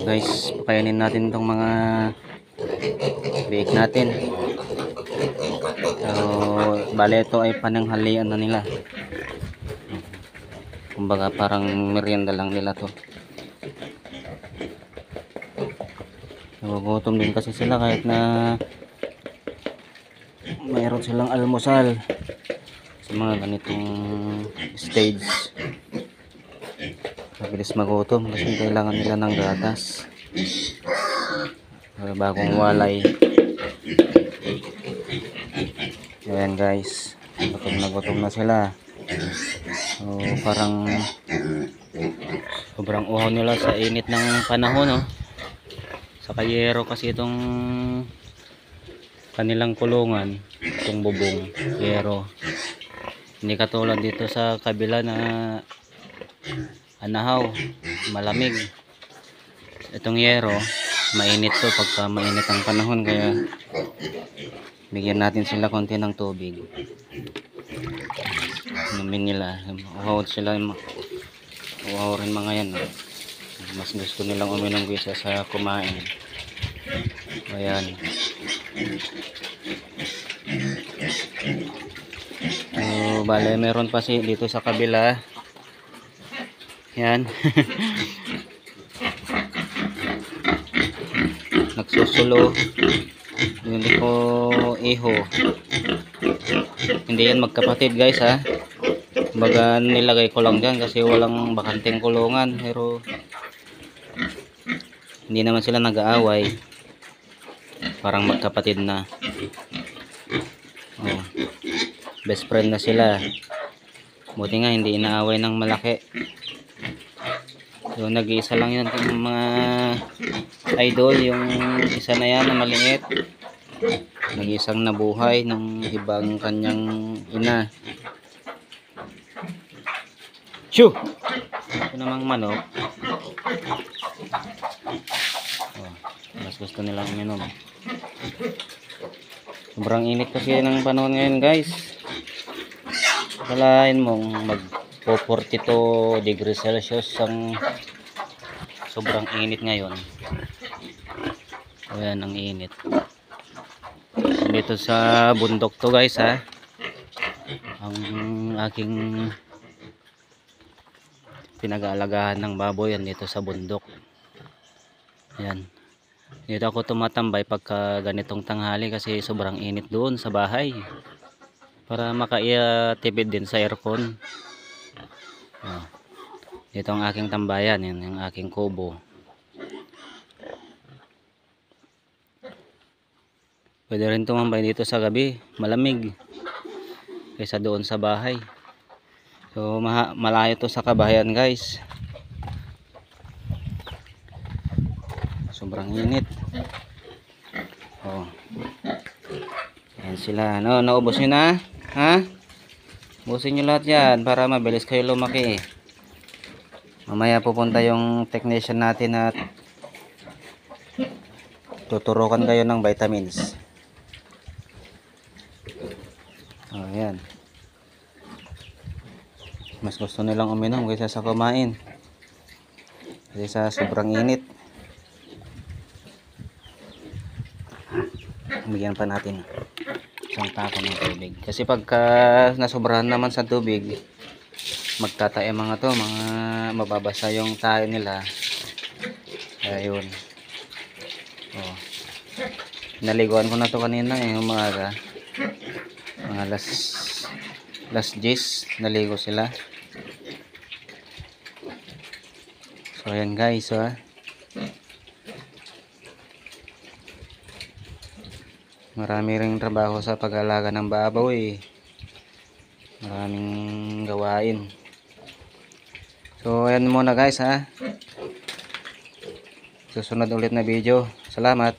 Guys, pakainin natin itong mga biik natin. So, bale ito ay pananghalian na nila. Kumbaga parang merienda lang nila to. Nagugutom din kasi sila kahit na mayroon silang almusal sa mga ganitong stage. Mabilis magutom kasi kailangan nila ng gatas, bagong walay. Ayan guys, gutom na sila. So, parang sobrang uhaw nila sa init ng panahon, no? Sa kayero kasi itong kanilang kulungan, itong bubong yero. Hindi katulad dito sa kabila na anahaw, malamig. Itong yero, mainit to pagka mainit ang panahon, kaya bigyan natin sila konti ng tubig. Inumin nila, uhaw sila, uhaw rin mga yan, no? Mas gusto nilang uminom kaysa sa kumain. Ayan. So, bale meron pa dito sa kabila. Yan. Nagsusulo. Hindi ko iho. Hindi yan magkapatid guys, ha. Baga nilagay ko lang dyan kasi walang bakanting kulungan. Pero hindi naman sila nag-aaway. Parang magkapatid na. Oh. Best friend na sila. Buti nga hindi inaaway ng malaki. So nag-iisa lang yun yung mga idol, yung isa na yan na maliit, nag-iisang nabuhay ng ibang kanyang ina. Shoo! Ito namang manok. Oh, mas gusto nilang uminom. Sobrang init kasi ng panahon ngayon guys. Kalahin mong mag 42 degrees Celsius ang sobrang init ngayon. Ayan ang init. Dito sa bundok to guys, ha. Ang aking pinag-aalagaan ng baboy yan dito sa bundok. Ayan. Dito ako tumatambay pagka ganitong tanghali kasi sobrang init doon sa bahay. Para makatipid din sa aircon. Oh. Dito ang aking tambayan, yan yung aking kubo. Pwede rin tumambay dito sa gabi, malamig kaysa doon sa bahay. So malayo to sa kabahayan guys. Sobrang init. Oh. Ayan sila. No, naubos nyo na? Ha? Ubusin nyo lahat yan para mabilis kayo lumaki. Mamaya pupunta yung technician natin at tuturukan kayo ng vitamins. Oh, ayan. Mas gusto nilang uminom kaysa sa kumain. Kasi sa sobrang init. Bigyan pa natin isang tako ng tubig. Kasi pagka nasobrahan naman sa tubig, magtatae mga to, mga mababasa yung tayo nila. Ayun. Oh. Naliguan ko na to kanina umaga. Mga last G's naligo sila. So ayan guys, ha. Marami ring trabaho sa pag-alaga ng baboy. Maraming gawain. So ayan muna guys, ha. Susunod ulit na video. Salamat.